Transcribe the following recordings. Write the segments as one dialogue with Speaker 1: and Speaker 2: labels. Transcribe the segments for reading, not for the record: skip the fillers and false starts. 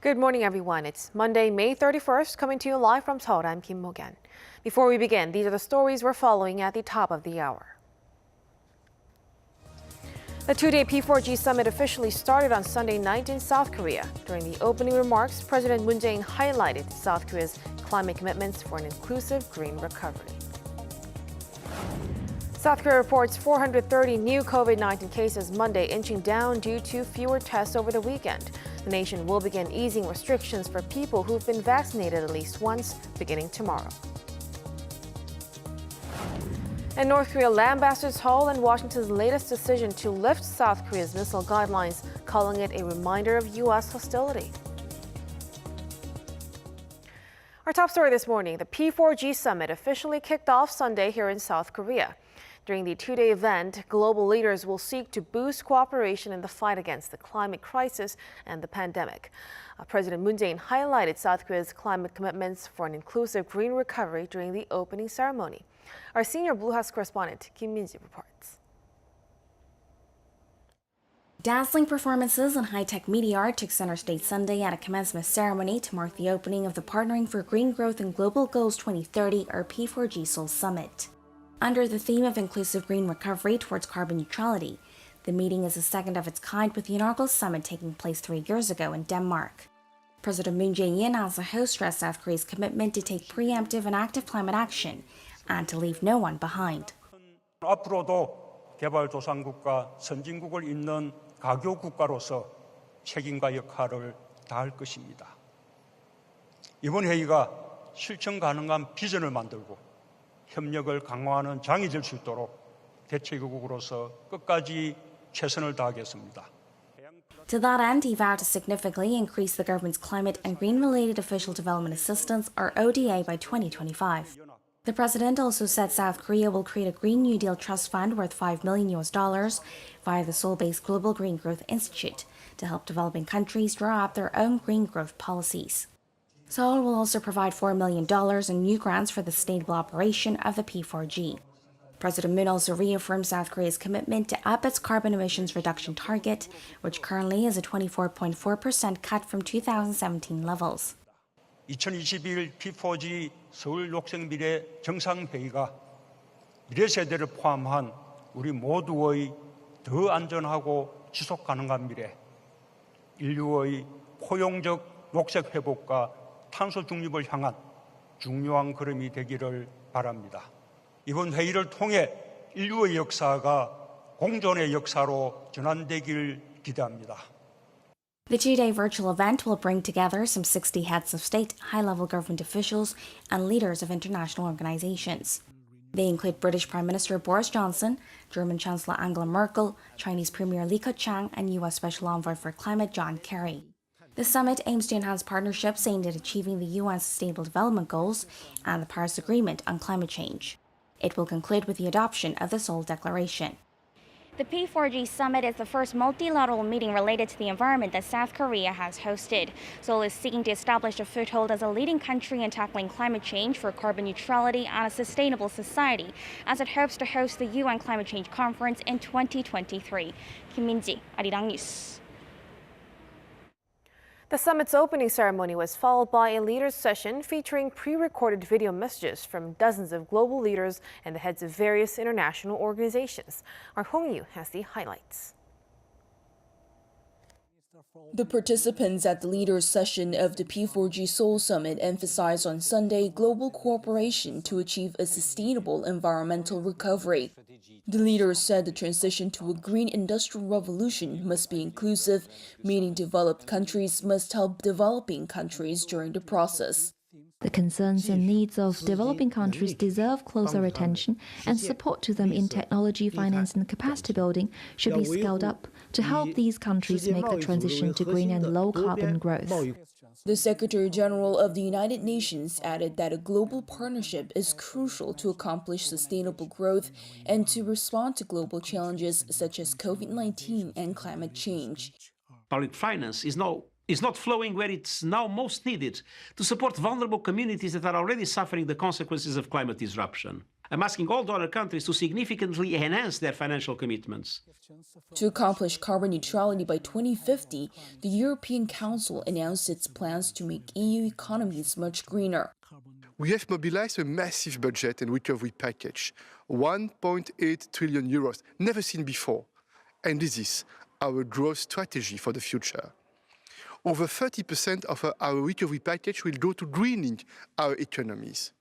Speaker 1: Good morning, everyone. It's Monday, May 31st, coming to you live from Seoul. I'm Kim Mo-gyan. Before we begin, these are the stories we're following at the top of the hour. The two-day P4G Summit officially started on Sunday night in South Korea. During the opening remarks, President Moon Jae-in highlighted South Korea's climate commitments for an inclusive green recovery. South Korea reports 430 new COVID-19 cases Monday, inching down due to fewer tests over the weekend. The nation will begin easing restrictions for people who've been vaccinated at least once, beginning tomorrow. And North Korea lambasted Seoul and Washington's latest decision to lift South Korea's missile guidelines, calling it a reminder of U.S. hostility. Our top story this morning, the P4G Summit officially kicked off Sunday here in South Korea. During the two-day event, global leaders will seek to boost cooperation in the fight against the climate crisis and the pandemic. President Moon Jae-in highlighted South Korea's climate commitments for an inclusive green recovery during the opening ceremony. Our senior Blue House correspondent, Kim Min-ji, reports.
Speaker 2: Dazzling performances and high-tech media art took center stage Sunday at a commencement ceremony to mark the opening of the Partnering for Green Growth and Global Goals 2030, or P4G Seoul Summit. Under the theme of inclusive green recovery towards carbon neutrality, the meeting is the second of its kind, with the inaugural summit taking place 3 years ago in Denmark. President Moon Jae-in, as the host, stressed South Korea's commitment to take preemptive and active climate action and to leave no one behind.
Speaker 3: 앞으로도 개발도상국과 선진국을 잇는 가교 국가로서 책임과 역할을 다할 것입니다. 이번 회의가 실천 가능한 비전을 만들고 협력을 강화하는 장이 될 수 있도록 대책국으로서 끝까지 최선을 다하겠습니다.
Speaker 2: To that end, he vowed to significantly increase the government's climate and green-related official development assistance, or ODA, by 2025. The president also said South Korea will create a Green New Deal trust fund worth $5 million via the Seoul-based Global Green Growth Institute to help developing countries draw up their own green growth policies. Seoul will also provide $4 million in new grants for the sustainable operation of the P4G. President Moon also reaffirmed South Korea's commitment to up its carbon emissions reduction target, which currently is a 24.4% cut from 2017 levels.
Speaker 3: 2021 P4G 서울 녹색 미래 정상회의가 미래 세대를 포함한 우리 모두의 더 안전하고 지속 가능한 미래, 인류의 포용적 녹색 회복과 탄소 중립을 향한 중요한 걸음이 되기를 바랍니다. 이번 회의를 통해 인류의 역사가 공존의 역사로 전환되길 기대합니다.
Speaker 2: The two-day virtual event will bring together some 60 heads of state, high-level government officials, and leaders of international organizations. They include British Prime Minister Boris Johnson, German Chancellor Angela Merkel, Chinese Premier Li Keqiang, and U.S. Special Envoy for Climate John Kerry. The summit aims to enhance partnerships aimed at achieving the UN's Sustainable Development Goals and the Paris Agreement on climate change. It will conclude with the adoption of the Seoul Declaration. The P4G Summit is the first multilateral meeting related to the environment that South Korea has hosted. Seoul is seeking to establish a foothold as a leading country in tackling climate change for carbon neutrality and a sustainable society, as it hopes to host the UN Climate Change Conference in 2023. Kim Min-ji, Arirang News.
Speaker 1: The summit's opening ceremony was followed by a leaders' session featuring pre-recorded video messages from dozens of global leaders and the heads of various international organizations. Our Hong Yu has the highlights.
Speaker 4: The participants at the leaders' session of the P4G Seoul Summit emphasized on Sunday global cooperation to achieve a sustainable environmental recovery. The leaders said the transition to a green industrial revolution must be inclusive, meaning developed countries must help developing countries during the process.
Speaker 5: The concerns and needs of developing countries deserve closer attention, and support to them in technology, finance and capacity building should be scaled up to help these countries make the transition to green and low-carbon growth.
Speaker 4: The Secretary General of the United Nations added that a global partnership is crucial to accomplish sustainable growth and to respond to global challenges such as COVID-19 and climate change.
Speaker 6: Public finance is not flowing where it's now most needed to support vulnerable communities that are already suffering the consequences of climate disruption. I'm asking all donor countries to significantly enhance their financial commitments.
Speaker 4: To accomplish carbon neutrality by 2050, the European Council announced its plans to make EU economies much greener.
Speaker 7: We have mobilized a massive budget and recovery package, 1.8 trillion euros, never seen before. And this is our growth strategy for the future. Over 30% of our recovery package will go to greening our economies.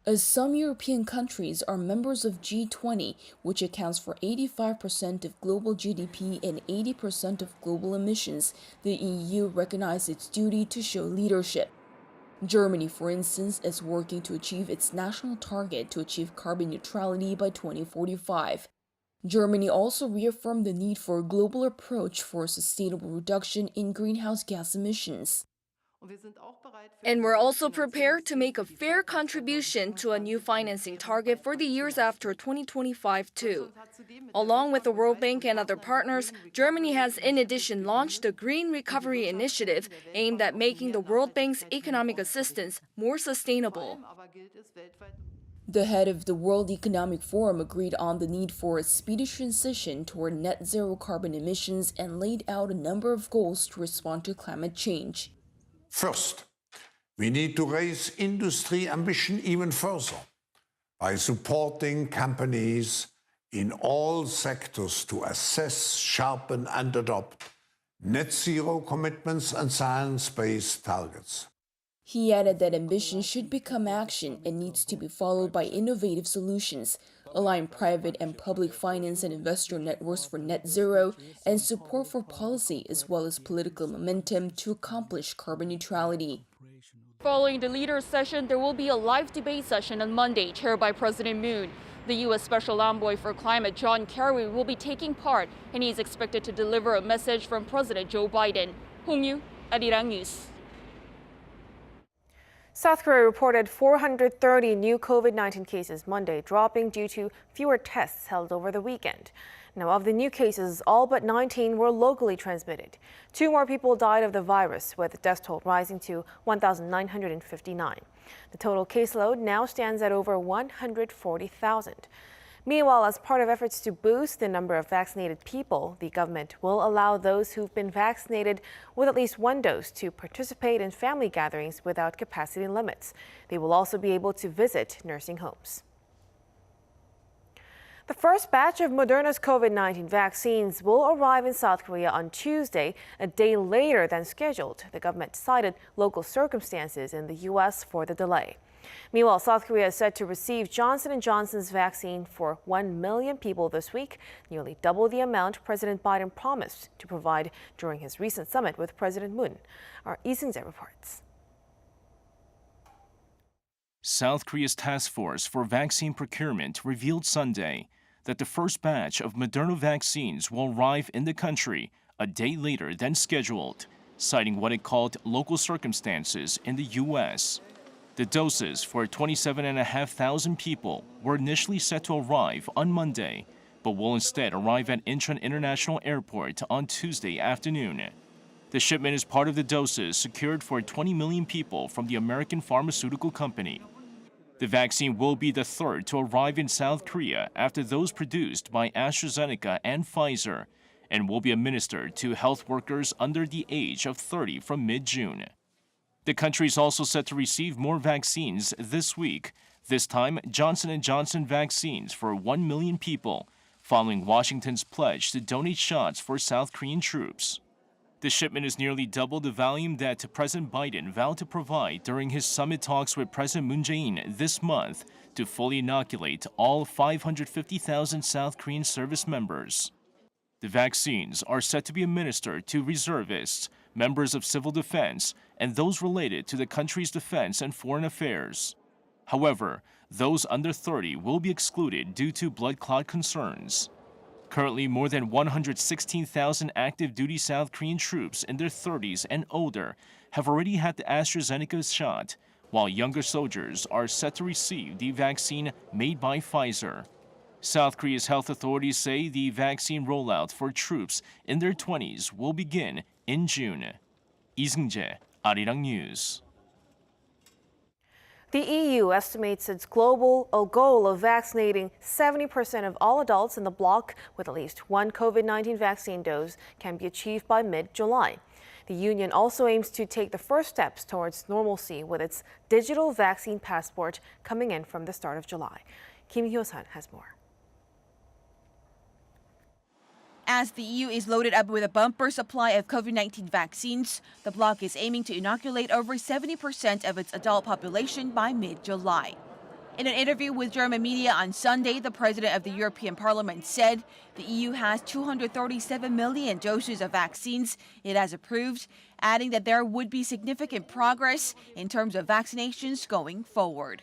Speaker 4: As some European countries are members of G20, which accounts for 85% of global GDP and 80% of global emissions, the EU recognized its duty to show leadership. Germany, for instance, is working to achieve its national target to achieve carbon neutrality by 2045. Germany also reaffirmed the need for a global approach for a sustainable reduction in greenhouse gas emissions.
Speaker 8: And we're also prepared to make a fair contribution to a new financing target for the years after 2025 too. Along with the World Bank and other partners, Germany has in addition launched the Green Recovery Initiative aimed at making the World Bank's economic assistance more sustainable.
Speaker 4: The head of the World Economic Forum agreed on the need for a speedy transition toward net zero carbon emissions and laid out a number of goals to respond to climate change.
Speaker 9: First, we need to raise industry ambition even further by supporting companies in all sectors to assess, sharpen and adopt net zero commitments and science-based targets.
Speaker 4: He added that ambition should become action and needs to be followed by innovative solutions, align private and public finance and investor networks for net zero, and support for policy as well as political momentum to accomplish carbon neutrality.
Speaker 8: Following the leaders' session, there will be a live debate session on Monday, chaired by President Moon. The U.S. Special Envoy for Climate, John Kerry, will be taking part, and he is expected to deliver a message from President Joe Biden. Hong Yu, Arirang News.
Speaker 1: South Korea reported 430 new COVID-19 cases Monday, dropping due to fewer tests held over the weekend. Now, of the new cases, all but 19 were locally transmitted. 2 more people died of the virus, with the death toll rising to 1,959. The total caseload now stands at over 140,000. Meanwhile, as part of efforts to boost the number of vaccinated people, the government will allow those who've been vaccinated with at least 1 dose to participate in family gatherings without capacity limits. They will also be able to visit nursing homes. The first batch of Moderna's COVID-19 vaccines will arrive in South Korea on Tuesday, a day later than scheduled. The government cited local circumstances in the U.S. for the delay. Meanwhile, South Korea is set to receive Johnson & Johnson's vaccine for 1 million people this week, nearly double the amount President Biden promised to provide during his recent summit with President Moon. Our Lee Seung-jae reports.
Speaker 10: South Korea's task force for vaccine procurement revealed Sunday that the first batch of Moderna vaccines will arrive in the country a day later than scheduled, citing what it called local circumstances in the U.S. The doses for 27,500 people were initially set to arrive on Monday, but will instead arrive at Incheon International Airport on Tuesday afternoon. The shipment is part of the doses secured for 20 million people from the American pharmaceutical company. The vaccine will be the third to arrive in South Korea after those produced by AstraZeneca and Pfizer, and will be administered to health workers under the age of 30 from mid-June. The country is also set to receive more vaccines this week, this time Johnson & Johnson vaccines for 1 million people, following Washington's pledge to donate shots for South Korean troops. The shipment is nearly double the volume that President Biden vowed to provide during his summit talks with President Moon Jae-in this month to fully inoculate all 550,000 South Korean service members. The vaccines are set to be administered to reservists, members of civil defense, and those related to the country's defense and foreign affairs. However, those under 30 will be excluded due to blood clot concerns. Currently, more than 116,000 active duty South Korean troops in their 30s and older have already had the AstraZeneca shot, while younger soldiers are set to receive the vaccine made by Pfizer. South Korea's health authorities say the vaccine rollout for troops in their 20s will begin in June. Lee Seung-jae, Arirang News.
Speaker 1: The EU estimates its global goal of vaccinating 70% of all adults in the bloc with at least one COVID-19 vaccine dose can be achieved by mid-July. The union also aims to take the first steps towards normalcy with its digital vaccine passport coming in from the start of July. Kim Hyo-sun has more.
Speaker 11: As the EU is loaded up with a bumper supply of COVID-19 vaccines, the bloc is aiming to inoculate over 70% of its adult population by mid-July. In an interview with German media on Sunday, the president of the European Parliament said the EU has 237 million doses of vaccines it has approved, adding that there would be significant progress in terms of vaccinations going forward.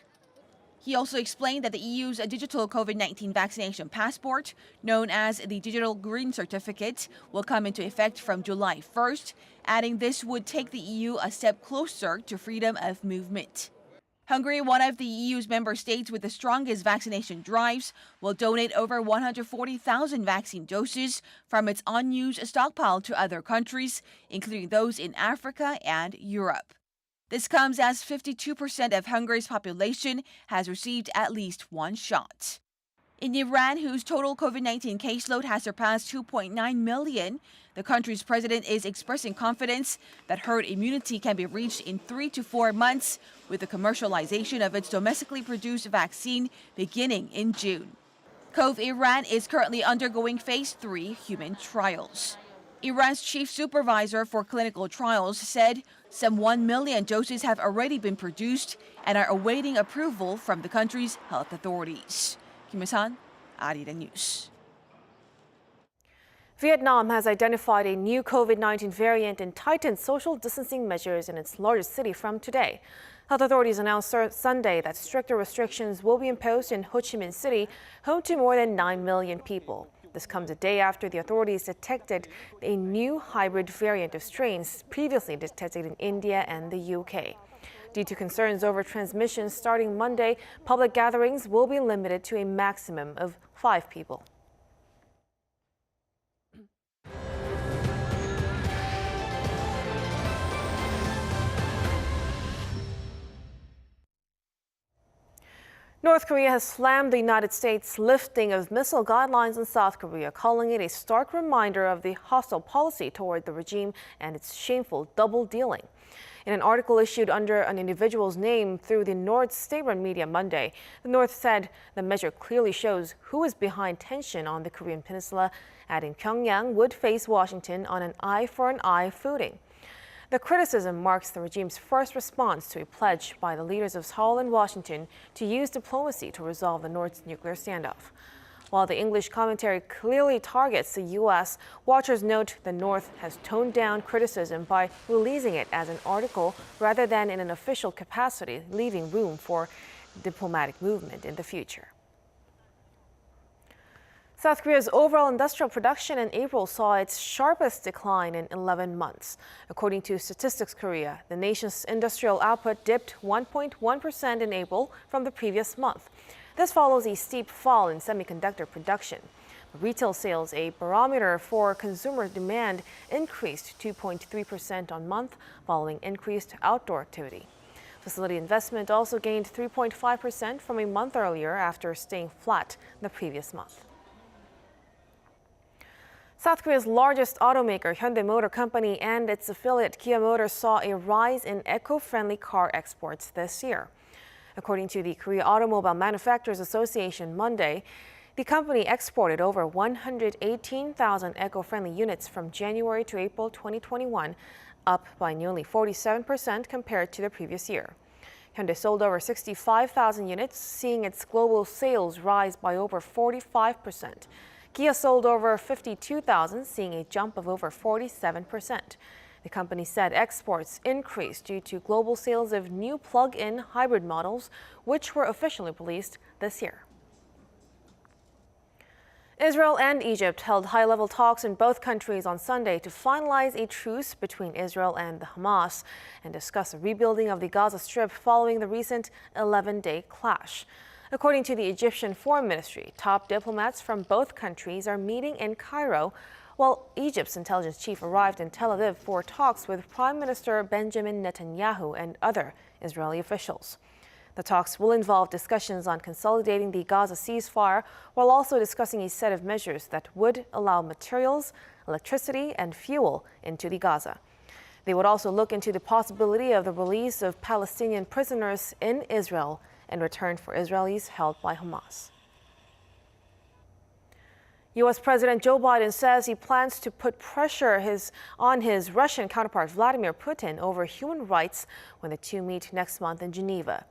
Speaker 11: He also explained that the EU's digital COVID-19 vaccination passport, known as the Digital Green Certificate, will come into effect from July 1st, adding this would take the EU a step closer to freedom of movement. Hungary, one of the EU's member states with the strongest vaccination drives, will donate over 140,000 vaccine doses from its unused stockpile to other countries, including those in Africa and Europe. This comes as 52% of Hungary's population has received at least one shot. In Iran, whose total COVID-19 caseload has surpassed 2.9 million, the country's president is expressing confidence that herd immunity can be reached in 3 to 4 months, with the commercialization of its domestically produced vaccine beginning in June. Cove Iran is currently undergoing phase 3 human trials. Iran's chief supervisor for clinical trials said some 1 million doses have already been produced and are awaiting approval from the country's health authorities. Kim Hyo-sun, Arirang News.
Speaker 1: Vietnam has identified a new COVID-19 variant and tightened social distancing measures in its largest city from today. Health authorities announced Sunday that stricter restrictions will be imposed in Ho Chi Minh City, home to more than 9 million people. This comes a day after the authorities detected a new hybrid variant of strains previously detected in India and the UK. Due to concerns over transmission starting Monday, public gatherings will be limited to a maximum of 5 people. North Korea has slammed the United States' lifting of missile guidelines in South Korea, calling it a stark reminder of the hostile policy toward the regime and its shameful double-dealing. In an article issued under an individual's name through the North's state-run media Monday, the North said the measure clearly shows who is behind tension on the Korean peninsula, adding Pyongyang would face Washington on an eye-for-an-eye footing. The criticism marks the regime's first response to a pledge by the leaders of Seoul and Washington to use diplomacy to resolve the North's nuclear standoff. While the English commentary clearly targets the U.S., watchers note the North has toned down criticism by releasing it as an article rather than in an official capacity, leaving room for diplomatic movement in the future. South Korea's overall industrial production in April saw its sharpest decline in 11 months. According to Statistics Korea, the nation's industrial output dipped 1.1% in April from the previous month. This follows a steep fall in semiconductor production. Retail sales, a barometer for consumer demand, increased 2.3% on month following increased outdoor activity. Facility investment also gained 3.5% from a month earlier after staying flat the previous month. South Korea's largest automaker, Hyundai Motor Company, and its affiliate Kia Motors saw a rise in eco-friendly car exports this year. According to the Korea Automobile Manufacturers Association Monday, the company exported over 118,000 eco-friendly units from January to April 2021, up by nearly 47% compared to the previous year. Hyundai sold over 65,000 units, seeing its global sales rise by over 45%. Kia sold over 52,000, seeing a jump of over 47%. The company said exports increased due to global sales of new plug-in hybrid models, which were officially released this year. Israel and Egypt held high-level talks in both countries on Sunday to finalize a truce between Israel and the Hamas and discuss a rebuilding of the Gaza Strip following the recent 11-day clash. According to the Egyptian Foreign Ministry, top diplomats from both countries are meeting in Cairo, while Egypt's intelligence chief arrived in Tel Aviv for talks with Prime Minister Benjamin Netanyahu and other Israeli officials. The talks will involve discussions on consolidating the Gaza ceasefire while also discussing a set of measures that would allow materials, electricity, and fuel into the Gaza. They would also look into the possibility of the release of Palestinian prisoners in Israel in return for Israelis held by Hamas. U.S. President Joe Biden says he plans to put pressure on his Russian counterpart Vladimir Putin over human rights when the two meet next month in Geneva.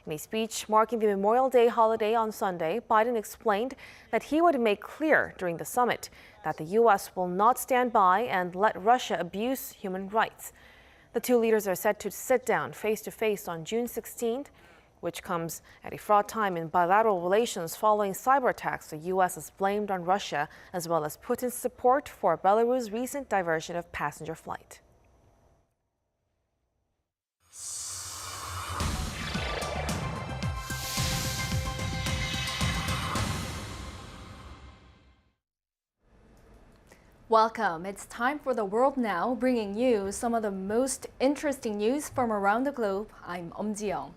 Speaker 1: In a speech marking the Memorial Day holiday on Sunday, Biden explained that he would make clear during the summit that the U.S. will not stand by and let Russia abuse human rights. The two leaders are set to sit down face-to-face on June 16th, which comes at a fraught time in bilateral relations following cyber attacks the U.S. has blamed on Russia, as well as Putin's support for Belarus' recent diversion of passenger flight.
Speaker 12: Welcome. It's time for The World Now, bringing you some of the most interesting news from around the globe. I'm Ji-young.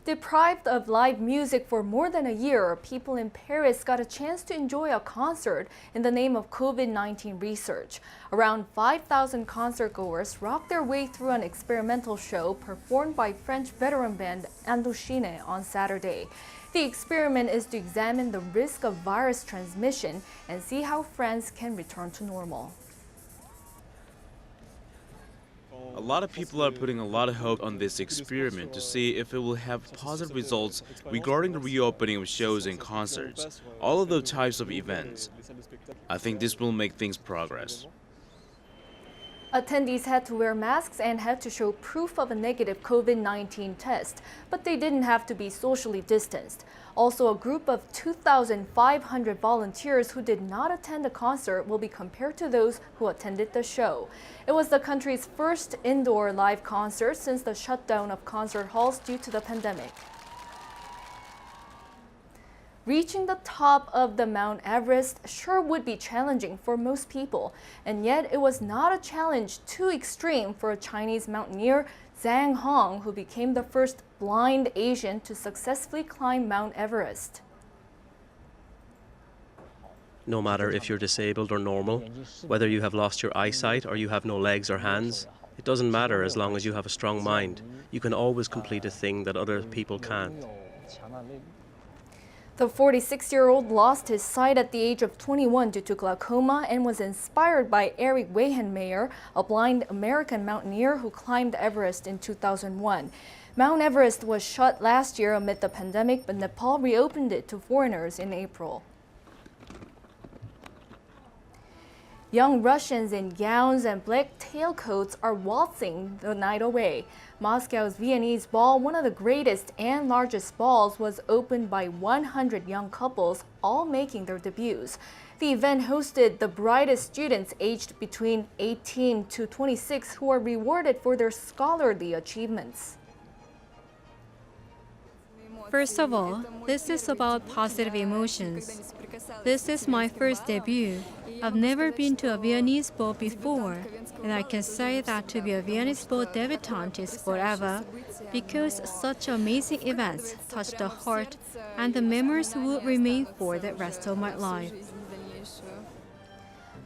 Speaker 12: Deprived of live music for more than a year, people in Paris got a chance to enjoy a concert in the name of COVID-19 research. Around 5,000 concertgoers rocked their way through an experimental show performed by French veteran band Indochine on Saturday. The experiment is to examine the risk of virus transmission and see how France can return to normal.
Speaker 13: A lot of people are putting a lot of hope on this experiment to see if it will have positive results regarding the reopening of shows and concerts, all of those types of events. I think this will make things progress.
Speaker 12: Attendees had to wear masks and had to show proof of a negative COVID-19 test, but they didn't have to be socially distanced. Also, a group of 2,500 volunteers who did not attend the concert will be compared to those who attended the show. It was the country's first indoor live concert since the shutdown of concert halls due to the pandemic. Reaching the top of the Mount Everest sure would be challenging for most people, and yet it was not a challenge too extreme for a Chinese mountaineer, Zhang Hong, who became the first blind Asian to successfully climb Mount Everest.
Speaker 14: No matter if you're disabled or normal, whether you have lost your eyesight or you have no legs or hands, it doesn't matter as long as you have a strong mind. You can always complete a thing that other people can't.
Speaker 12: The 46-year-old lost his sight at the age of 21 due to glaucoma and was inspired by Eric Weihenmayer, a blind American mountaineer who climbed Everest in 2001. Mount Everest was shut last year amid the pandemic, but Nepal reopened it to foreigners in April. Young Russians in gowns and black tailcoats are waltzing the night away. Moscow's Viennese Ball, one of the greatest and largest balls, was opened by 100 young couples, all making their debuts. The event hosted the brightest students aged between 18 to 26 who are rewarded for their scholarly achievements.
Speaker 15: First of all, this is about positive emotions. This is my first debut. I've never been to a Viennese ball before, and I can say that to be a Viennese ball debutante is forever, because such amazing events touch the heart, and the memories will remain for the rest of my life.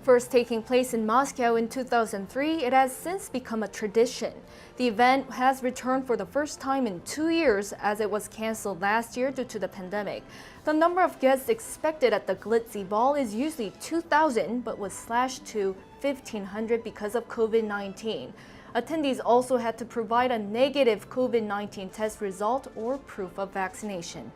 Speaker 12: First taking place in Moscow in 2003, it has since become a tradition. The event has returned for the first time in 2 years as it was canceled last year due to the pandemic. The number of guests expected at the glitzy ball is usually 2,000 but was slashed to 1,500 because of COVID-19. Attendees also had to provide a negative COVID-19 test result or proof of vaccination.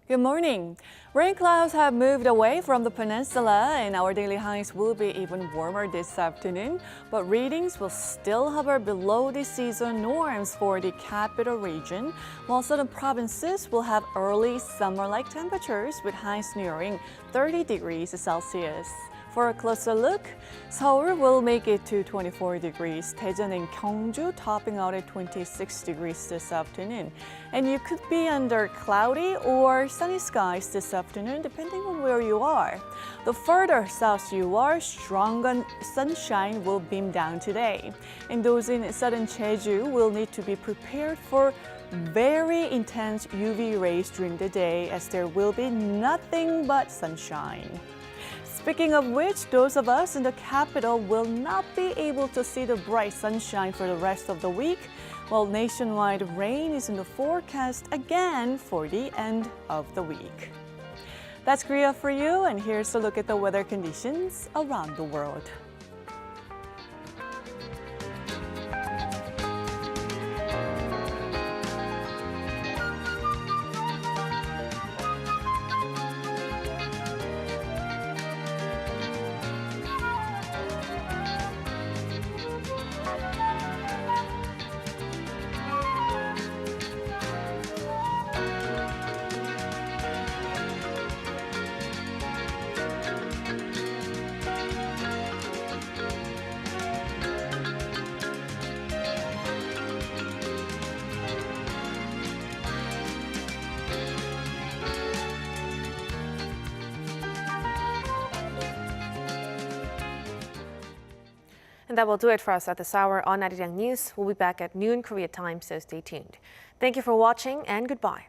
Speaker 16: Good morning. Rain clouds have moved away from the peninsula and our daily highs will be even warmer this afternoon, but readings will still hover below the season norms for the capital region, while southern provinces will have early summer-like temperatures with highs nearing 30 degrees Celsius. For a closer look, Seoul will make it to 24 degrees, Daejeon and Gyeongju topping out at 26 degrees this afternoon. And you could be under cloudy or sunny skies this afternoon, depending on where you are. The further south you are, strong sunshine will beam down today. And those in southern Jeju will need to be prepared for very intense UV rays during the day, as there will be nothing but sunshine. Speaking of which, those of us in the capital will not be able to see the bright sunshine for the rest of the week, while nationwide rain is in the forecast again for the end of the week. That's Korea for you, and here's a look at the weather conditions around the world.
Speaker 1: And that will do it for us at this hour on Arirang News. We'll be back at noon Korea time, so stay tuned. Thank you for watching and goodbye.